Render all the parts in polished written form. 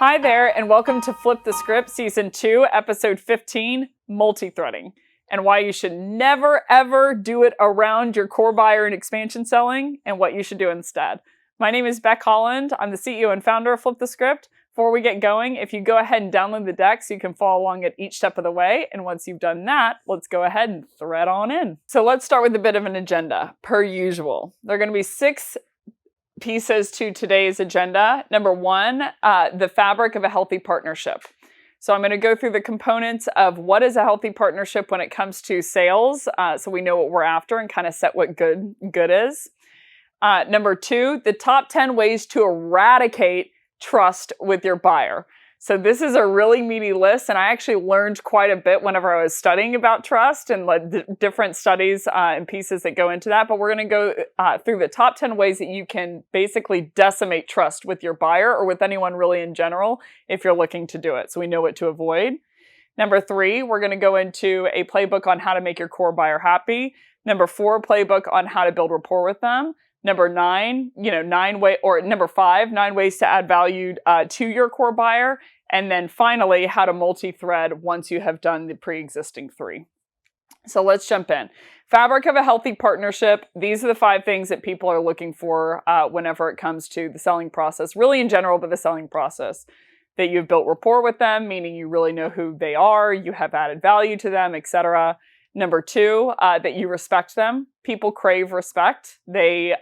Hi there, and welcome to Flip the Script Season 2, Episode 15, Multithreading, and why you should never ever do it around your core buyer and expansion selling, and what you should do instead. My name is Beck Holland. I'm the CEO and founder of Flip the Script. Before we get going, if you go ahead and download the deck so you can follow along at each step of the way, and once you've done that, let's go ahead and thread on in. So let's start with a bit of an agenda, per usual. There are going to be 6 pieces to today's agenda. Number 1, the fabric of a healthy partnership. So I'm going to go through the components of what is a healthy partnership when it comes to sales, so we know what we're after and kind of set what good is. Number 2, the top 10 ways to eradicate trust with your buyer. So this is a really meaty list, and I actually learned quite a bit whenever I was studying about trust and different studies and pieces that go into that. But we're going to go through the top 10 ways that you can basically decimate trust with your buyer or with anyone really in general if you're looking to do it. So we know what to avoid. Number 3, we're going to go into a playbook on how to make your core buyer happy. Number 4, playbook on how to build rapport with them. Number 9, number 5, 9 ways to add value to your core buyer. And then finally, how to multi-thread once you have done the pre-existing 3. So let's jump in. Fabric of a healthy partnership. These are the 5 things that people are looking for whenever it comes to the selling process, really in general, but the selling process. That you've built rapport with them, meaning you really know who they are, you have added value to them, etc. Number 2, that you respect them. People crave respect. They,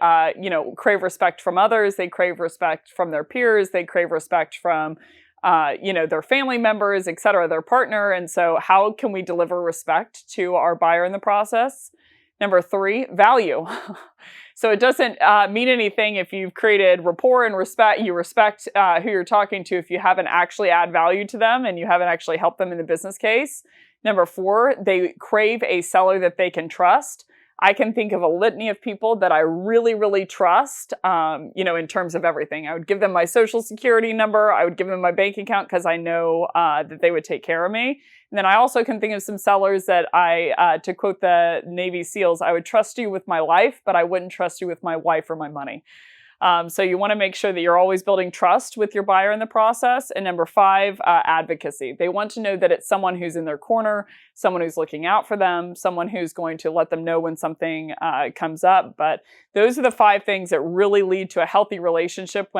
crave respect from others. They crave respect from their peers. They crave respect from, their family members, etc., their partner. And so how can we deliver respect to our buyer in the process? Number 3, value. So it doesn't mean anything if you've created rapport and respect, you respect who you're talking to if you haven't actually add value to them and you haven't actually helped them in the business case. Number 4, they crave a seller that they can trust. I can think of a litany of people that I really, really trust, in terms of everything. I would give them my social security number. I would give them my bank account because I know that they would take care of me. And then I also can think of some sellers that to quote the Navy SEALs, I would trust you with my life, but I wouldn't trust you with my wife or my money. So you want to make sure that you're always building trust with your buyer in the process. And number 5, advocacy. They want to know that it's someone who's in their corner, someone who's looking out for them, someone who's going to let them know when something comes up. But those are the 5 things that really lead to a healthy relationship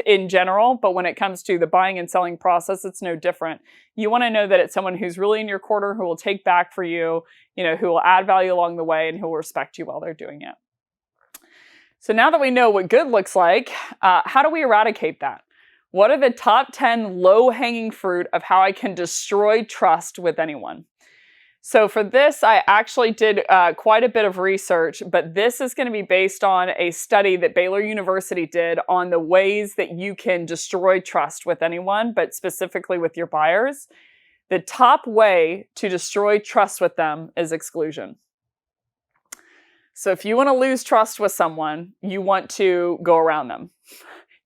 in general. But when it comes to the buying and selling process, it's no different. You want to know that it's someone who's really in your corner, who will take back for you, who will add value along the way, and who will respect you while they're doing it. So now that we know what good looks like, how do we eradicate that? What are the top 10 low-hanging fruit of how I can destroy trust with anyone? So for this, I actually did quite a bit of research, but this is going to be based on a study that Baylor University did on the ways that you can destroy trust with anyone, but specifically with your buyers. The top way to destroy trust with them is exclusion. So if you want to lose trust with someone, you want to go around them.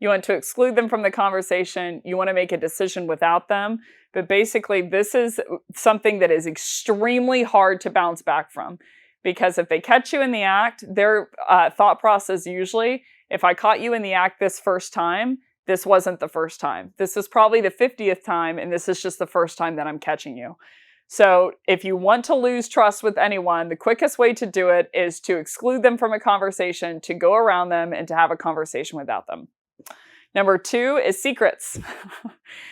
You want to exclude them from the conversation. You want to make a decision without them. But basically, this is something that is extremely hard to bounce back from. Because if they catch you in the act, their thought process usually, if I caught you in the act this first time, this wasn't the first time. This is probably the 50th time, and this is just the first time that I'm catching you. So if you want to lose trust with anyone, the quickest way to do it is to exclude them from a conversation, to go around them, and to have a conversation without them. Number 2 is secrets.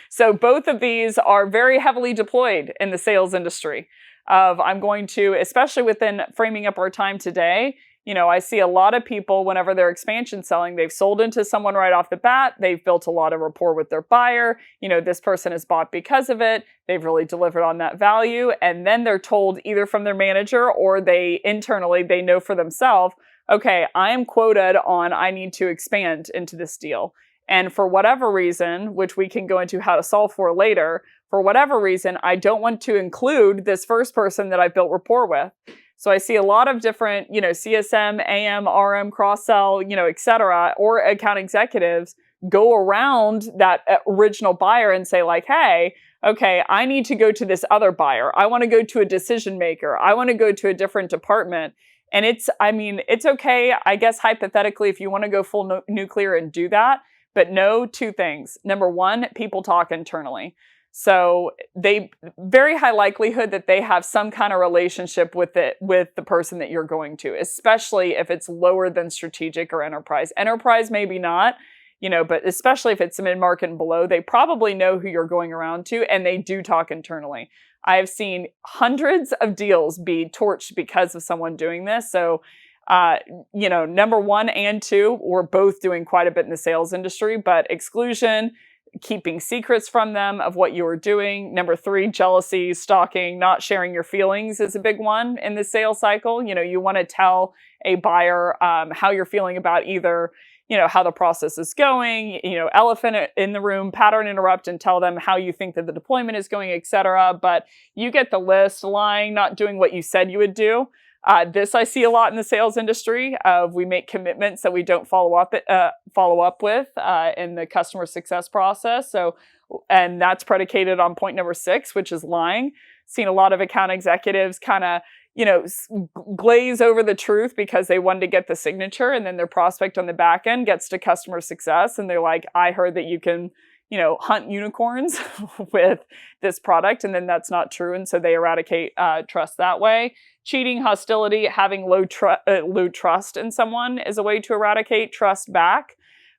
So both of these are very heavily deployed in the sales industry. I'm going to, especially within framing up our time today, I see a lot of people whenever they're expansion selling, they've sold into someone right off the bat. They've built a lot of rapport with their buyer. This person is bought because of it. They've really delivered on that value. And then they're told either from their manager or they know for themselves, okay, I am quoted on, I need to expand into this deal. And for whatever reason, which we can go into how to solve for later, for whatever reason, I don't want to include this first person that I've built rapport with. So I see a lot of different, CSM, AM, RM, cross-sell, et cetera, or account executives go around that original buyer and say like, hey, okay, I need to go to this other buyer. I want to go to a decision maker. I want to go to a different department. And it's okay, I guess, hypothetically, if you want to go full nuclear and do that. But know two things. Number one, people talk internally. So they very high likelihood that they have some kind of relationship with the person that you're going to, especially if it's lower than strategic or enterprise. Enterprise, maybe not, but especially if it's mid-market and below, they probably know who you're going around to, and they do talk internally. I've seen hundreds of deals be torched because of someone doing this. So, number one and two, we're both doing quite a bit in the sales industry, but exclusion, keeping secrets from them of what you were doing. Number three, jealousy, stalking, not sharing your feelings is a big one in the sales cycle. You want to tell a buyer how you're feeling about either, how the process is going, elephant in the room, pattern interrupt, and tell them how you think that the deployment is going, etc. But you get the list, lying, not doing what you said you would do. This I see a lot in the sales industry. We make commitments that we don't follow up with in the customer success process. So, and that's predicated on point number 6, which is lying. Seen a lot of account executives kind of, glaze over the truth because they wanted to get the signature, and then their prospect on the back end gets to customer success, and they're like, "I heard that you can." Hunt unicorns with this product, and then that's not true. And so they eradicate trust that way. Cheating, hostility, having low trust in someone is a way to eradicate trust back.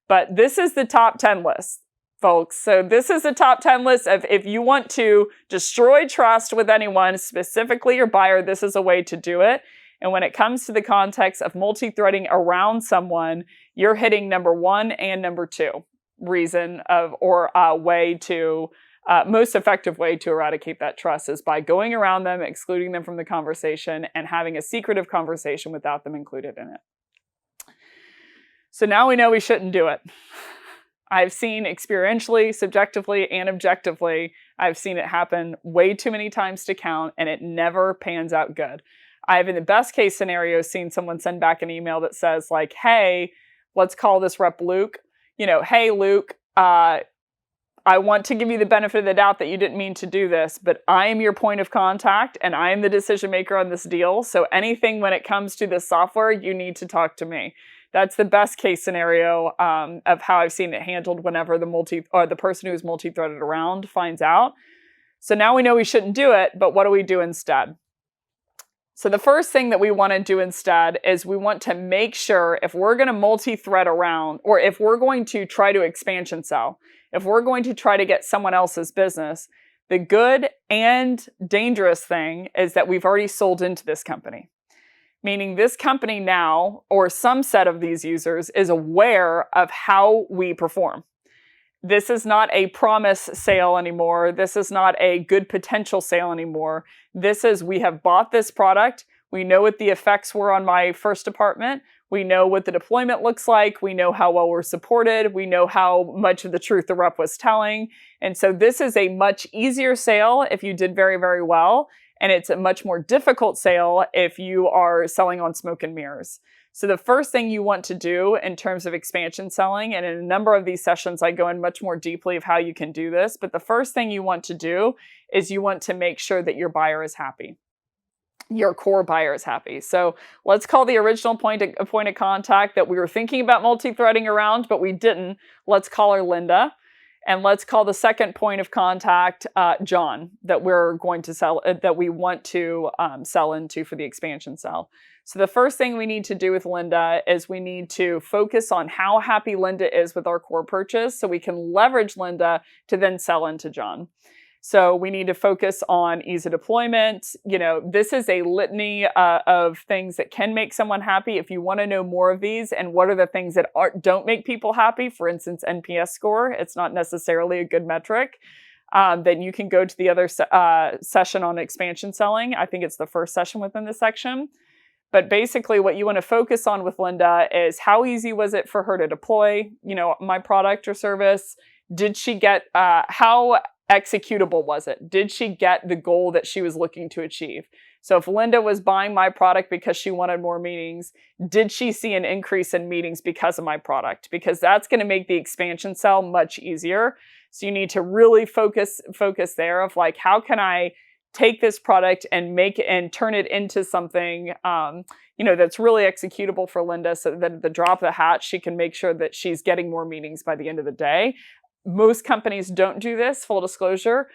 But this is the top 10 list, folks. So this is the top 10 list of if you want to destroy trust with anyone, specifically your buyer, this is a way to do it. And when it comes to the context of multi-threading around someone, you're hitting number 1 and number 2. Reason of or way to most effective way to eradicate that trust is by going around them, excluding them from the conversation, and having a secretive conversation without them included in it. So now we know we shouldn't do it. I've seen experientially, subjectively, and objectively, I've seen it happen way too many times to count, and it never pans out good. I've, in the best case scenario, seen someone send back an email that says like, "Hey, let's call this rep Luke. Hey, Luke, I want to give you the benefit of the doubt that you didn't mean to do this, but I am your point of contact and I am the decision maker on this deal. So anything when it comes to this software, you need to talk to me." That's the best case scenario of how I've seen it handled whenever the person who's multi-threaded around finds out. So now we know we shouldn't do it, but what do we do instead? So the first thing that we want to do instead is we want to make sure if we're going to multi-thread around, or if we're going to try to expansion sell, if we're going to try to get someone else's business, the good and dangerous thing is that we've already sold into this company. Meaning this company now, or some set of these users, is aware of how we perform. This is not a promise sale anymore. This is not a good potential sale anymore. This is, we have bought this product. We know what the effects were on my first department. We know what the deployment looks like. We know how well we're supported. We know how much of the truth the rep was telling. And so this is a much easier sale if you did very, very well. And it's a much more difficult sale if you are selling on smoke and mirrors. So the first thing you want to do in terms of expansion selling, and in a number of these sessions, I go in much more deeply of how you can do this, but the first thing you want to do is you want to make sure that your buyer is happy. Your core buyer is happy. So let's call the original point of contact that we were thinking about multi-threading around, but we didn't. Let's call her Linda. And let's call the second point of contact John, that we're going to sell, that we want to sell into for the expansion sell. So the first thing we need to do with Linda is we need to focus on how happy Linda is with our core purchase, so we can leverage Linda to then sell into John. So we need to focus on ease of deployment. This is a litany of things that can make someone happy. If you want to know more of these and what are the things that don't make people happy, for instance, NPS score, it's not necessarily a good metric, then you can go to the other session on expansion selling. I think it's the first session within this section. But basically what you want to focus on with Linda is how easy was it for her to deploy, my product or service? Did she get, how executable was it? Did she get the goal that she was looking to achieve? So if Linda was buying my product because she wanted more meetings, did she see an increase in meetings because of my product? Because that's going to make the expansion sell much easier. So you need to really focus there of like, how can I take this product and make it and turn it into something, that's really executable for Linda, so that at the drop of the hat, she can make sure that she's getting more meetings by the end of the day. Most companies don't do this, full disclosure.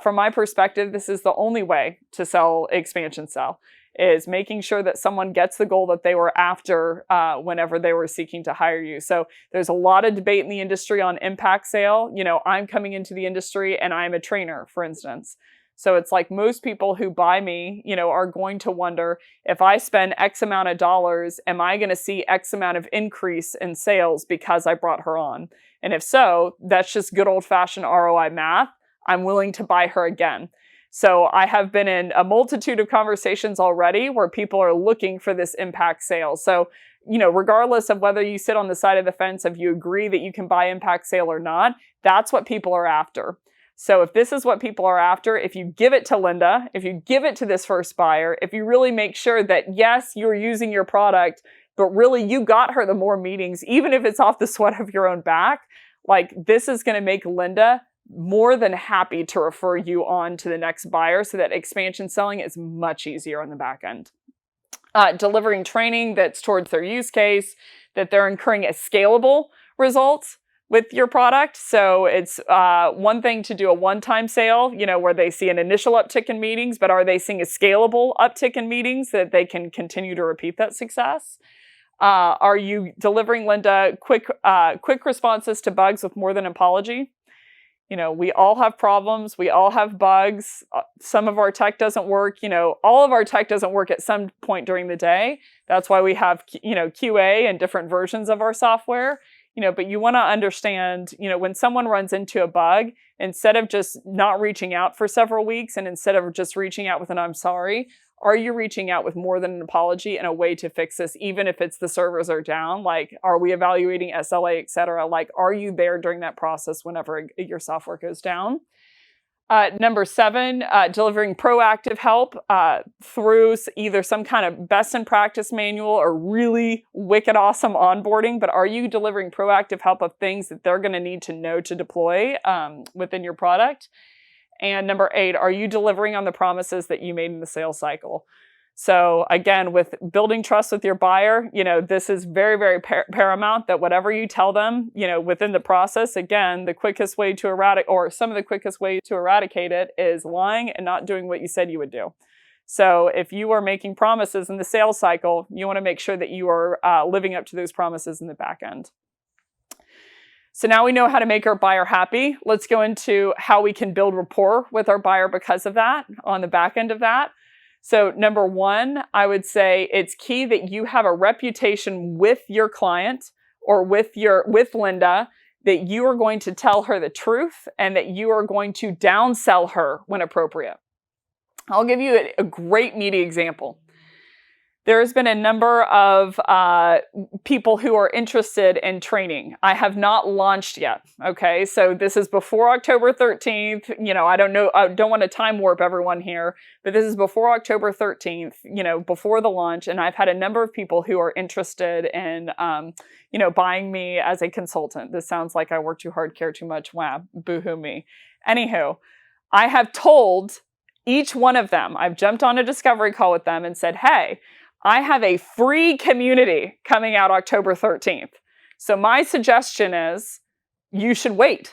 From my perspective, this is the only way to sell expansion sell, is making sure that someone gets the goal that they were after whenever they were seeking to hire you. So there's a lot of debate in the industry on impact sale. I'm coming into the industry and I'm a trainer, for instance. So it's like most people who buy me, are going to wonder, if I spend X amount of dollars, am I going to see X amount of increase in sales because I brought her on? And if so, that's just good old fashioned ROI math. I'm willing to buy her again. So I have been in a multitude of conversations already where people are looking for this impact sale. So, regardless of whether you sit on the side of the fence, if you agree that you can buy impact sale or not, that's what people are after. So if this is what people are after, if you give it to Linda, if you give it to this first buyer, if you really make sure that, yes, you're using your product, but really you got her the more meetings, even if it's off the sweat of your own back, like this is going to make Linda more than happy to refer you on to the next buyer, so that expansion selling is much easier on the back end. Delivering training that's towards their use case, that they're incurring a scalable results with your product. So it's one thing to do a one-time sale, where they see an initial uptick in meetings, but are they seeing a scalable uptick in meetings that they can continue to repeat that success? Are you delivering Linda quick responses to bugs with more than an apology? We all have problems. We all have bugs. Some of our tech doesn't work. All of our tech doesn't work at some point during the day. That's why we have, QA and different versions of our software. But you want to understand, when someone runs into a bug, instead of just not reaching out for several weeks and instead of just reaching out with an I'm sorry, are you reaching out with more than an apology and a way to fix this, even if it's the servers are down? Like, are we evaluating SLA, et cetera? Like, are you there during that process whenever your software goes down? Number 7, delivering proactive help through either some kind of best in practice manual or really wicked awesome onboarding. But are you delivering proactive help of things that they're going to need to know to deploy within your product? And number 8, are you delivering on the promises that you made in the sales cycle? So again, with building trust with your buyer, this is very, very paramount, that whatever you tell them, within the process, again, the quickest way to some of the quickest way to eradicate it is lying and not doing what you said you would do. So if you are making promises in the sales cycle, you want to make sure that you are living up to those promises in the back end. So now we know how to make our buyer happy. Let's go into how we can build rapport with our buyer because of that, on the back end of that. So number 1, I would say it's key that you have a reputation with your client or with Linda, that you are going to tell her the truth and that you are going to downsell her when appropriate. I'll give you a great meaty example. There's been a number of people who are interested in training. I have not launched yet. Okay, so this is before October 13th. I don't know. I don't want to time warp everyone here, but this is before October 13th. Before the launch, and I've had a number of people who are interested in, buying me as a consultant. This sounds like I work too hard, care too much. Wow, boohoo me. Anywho, I have told each one of them. I've jumped on a discovery call with them and said, hey, I have a free community coming out October 13th. So my suggestion is you should wait.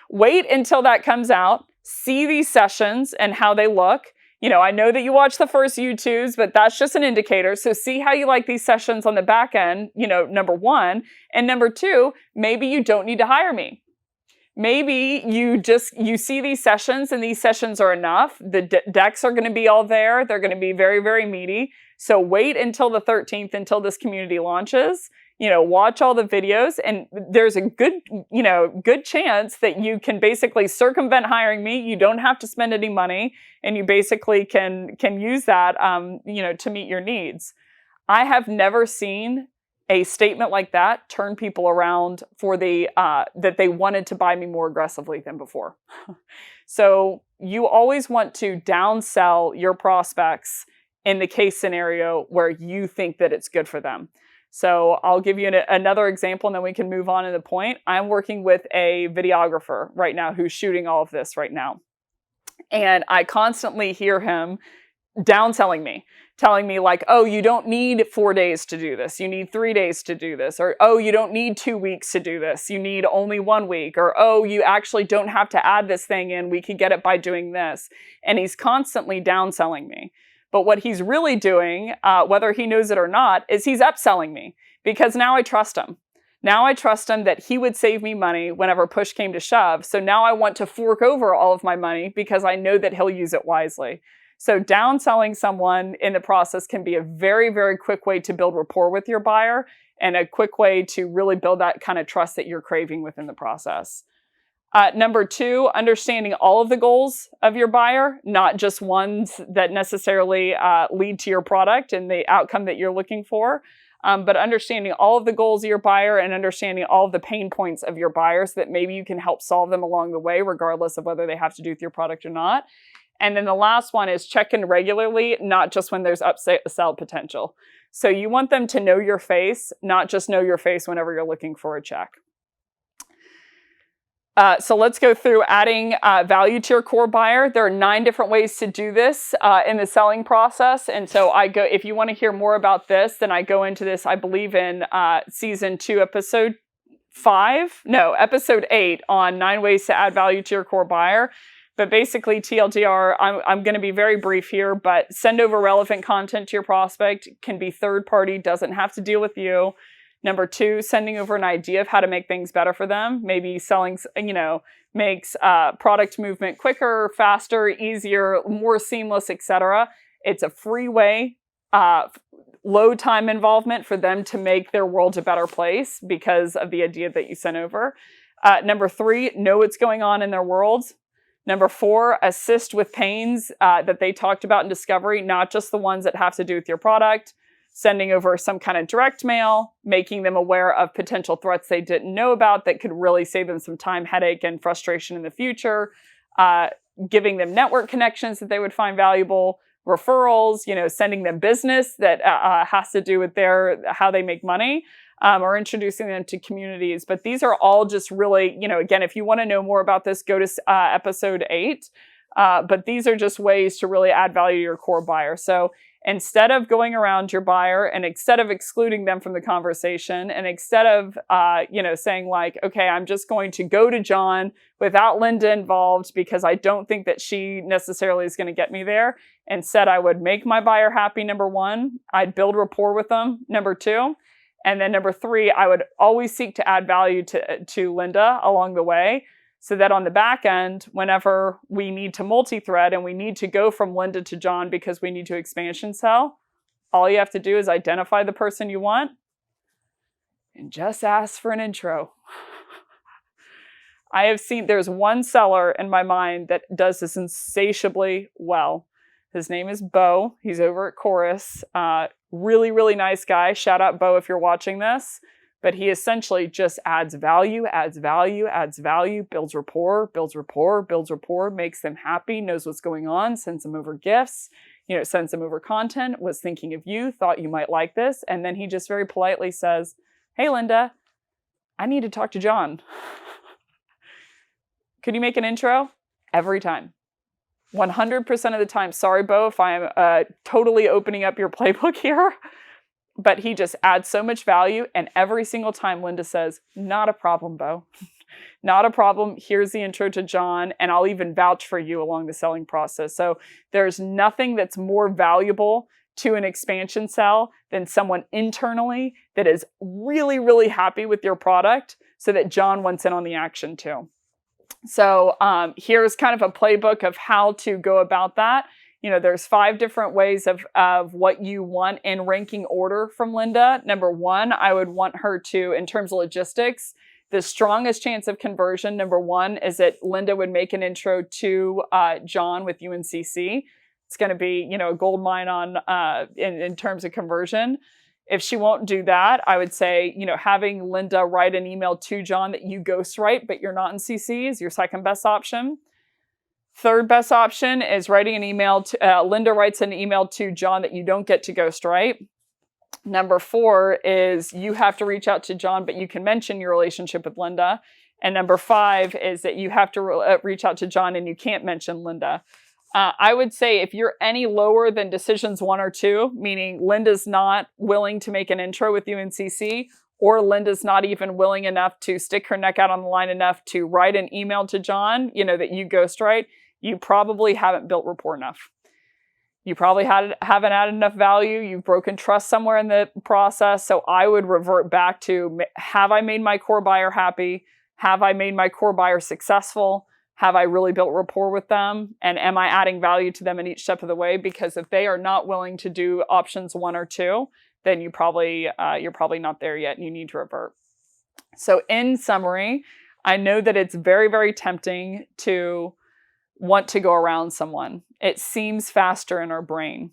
Wait until that comes out. See these sessions and how they look. I know that you watch the first YouTubes, but that's just an indicator. So see how you like these sessions on the back end, number 1. And number 2, maybe you don't need to hire me. Maybe you see these sessions and these sessions are enough. The decks are going to be all there. They're going to be very, very meaty. So wait until the 13th, until this community launches. Watch all the videos, and there's a good chance that you can basically circumvent hiring me. You don't have to spend any money, and you basically can use that, to meet your needs. I have never seen a statement like that turn people around for that they wanted to buy me more aggressively than before. So you always want to downsell your prospects in the case scenario where you think that it's good for them. So I'll give you another example and then we can move on to the point. I'm working with a videographer right now who's shooting all of this right now. And I constantly hear him downselling me, telling me like, oh, you don't need 4 days to do this. You need 3 days to do this. Or, oh, you don't need 2 weeks to do this. You need only 1 week. Or, oh, you actually don't have to add this thing in. We can get it by doing this. And he's constantly downselling me. But what he's really doing, whether he knows it or not, is he's upselling me, because now I trust him. Now I trust him that he would save me money whenever push came to shove. So now I want to fork over all of my money because I know that he'll use it wisely. So downselling someone in the process can be a very, very quick way to build rapport with your buyer, and a quick way to really build that kind of trust that you're craving within the process. Number 2, understanding all of the goals of your buyer, not just ones that necessarily lead to your product and the outcome that you're looking for, but understanding all of the goals of your buyer and understanding all of the pain points of your buyer so that maybe you can help solve them along the way, regardless of whether they have to do with your product or not. And then the last one is check in regularly, not just when there's upsell potential. So you want them to know your face, not just know your face whenever you're looking for a check. So let's go through adding value to your core buyer. There are 9 different ways to do this in the selling process. And so if you want to hear more about this, then I go into this, I believe in season 2, episode 8 on 9 ways to add value to your core buyer. But basically, TLDR, I'm going to be very brief here, but send over relevant content to your prospect. Can be third party, doesn't have to deal with you. Number 2, sending over an idea of how to make things better for them. Maybe selling, makes product movement quicker, faster, easier, more seamless, etc. It's a free way, low time involvement for them to make their world a better place because of the idea that you sent over. Number 3, know what's going on in their world. Number 4, assist with pains that they talked about in discovery, not just the ones that have to do with your product. Sending over some kind of direct mail, making them aware of potential threats they didn't know about that could really save them some time, headache, and frustration in the future. Giving them network connections that they would find valuable. Referrals, sending them business that has to do with how they make money. Or introducing them to communities. But these are all just really, again, if you want to know more about this, go to episode 8. But these are just ways to really add value to your core buyer. So instead of going around your buyer and instead of excluding them from the conversation and instead of, saying like, okay, I'm just going to go to John without Linda involved because I don't think that she necessarily is going to get me there. Instead, I would make my buyer happy, number 1. I'd build rapport with them, number 2. And then number 3, I would always seek to add value to Linda along the way so that on the back end, whenever we need to multi-thread and we need to go from Linda to John because we need to expansion sell, all you have to do is identify the person you want and just ask for an intro. I have seen, there's one seller in my mind that does this insatiably well. His name is Bo. He's over at Chorus. Really, really nice guy. Shout out, Bo, if you're watching this. But he essentially just adds value, builds rapport, makes them happy, knows what's going on, sends them over gifts, sends them over content, was thinking of you, thought you might like this. And then he just very politely says, hey, Linda, I need to talk to John. Could you make an intro? Every time. 100% of the time. Sorry, Bo, if I'm totally opening up your playbook here. But he just adds so much value. And every single time Linda says, not a problem, Bo. Not a problem. Here's the intro to John. And I'll even vouch for you along the selling process. So there's nothing that's more valuable to an expansion sell than someone internally that is really, really happy with your product so that John wants in on the action too. So here's kind of a playbook of how to go about that. There's 5 different ways of what you want in ranking order from Linda. Number 1, I would want her to, in terms of logistics, the strongest chance of conversion, number 1, is that Linda would make an intro to John with UNCC. It's going to be, a gold mine on in terms of conversion. If she won't do that, I would say, having Linda write an email to John that you ghostwrite, but you're not in CC is your second best option. Third best option is writing an email to, Linda writes an email to John that you don't get to ghostwrite. Number 4 is you have to reach out to John, but you can mention your relationship with Linda. And number 5 is that you have to reach out to John and you can't mention Linda. I would say if you're any lower than decisions 1 or 2, meaning Linda's not willing to make an intro with you in CC, or Linda's not even willing enough to stick her neck out on the line enough to write an email to John, that you ghostwrite, you probably haven't built rapport enough. You probably haven't added enough value. You've broken trust somewhere in the process. So I would revert back to, have I made my core buyer happy? Have I made my core buyer successful? Have I really built rapport with them? And am I adding value to them in each step of the way? Because if they are not willing to do options 1 or 2, then you're probably not there yet and you need to revert. So in summary, I know that it's very, very tempting to want to go around someone. It seems faster in our brain.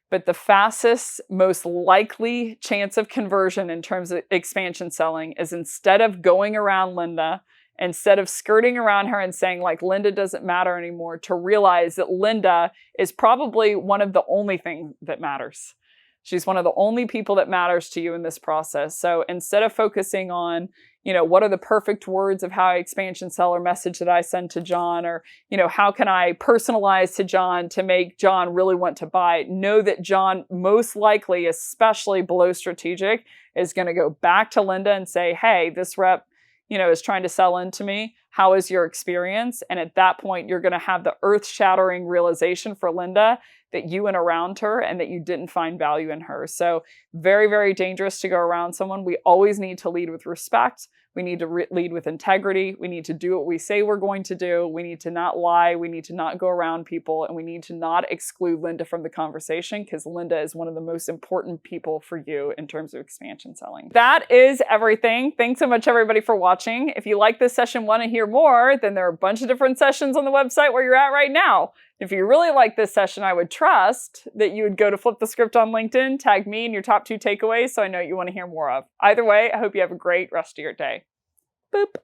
But the fastest, most likely chance of conversion in terms of expansion selling is, instead of going around Linda, instead of skirting around her and saying like Linda doesn't matter anymore, to realize that Linda is probably one of the only things that matters. She's one of the only people that matters to you in this process. So instead of focusing on, what are the perfect words of how I expansion sell or message that I send to John, or, how can I personalize to John to make John really want to buy, know that John most likely, especially below strategic, is going to go back to Linda and say, hey, this rep, is trying to sell into me. How is your experience? And at that point, you're going to have the earth-shattering realization for Linda that you went around her and that you didn't find value in her. So very, very dangerous to go around someone. We always need to lead with respect. We need to lead with integrity. We need to do what we say we're going to do. We need to not lie. We need to not go around people. And we need to not exclude Linda from the conversation, because Linda is one of the most important people for you in terms of expansion selling. That is everything. Thanks so much, everybody, for watching. If you like this session, want to hear more, then there are a bunch of different sessions on the website where you're at right now. If you really like this session, I would trust that you would go to Flip the Script on LinkedIn, tag me in your top 2 takeaways so I know what you want to hear more of. Either way, I hope you have a great rest of your day. Boop.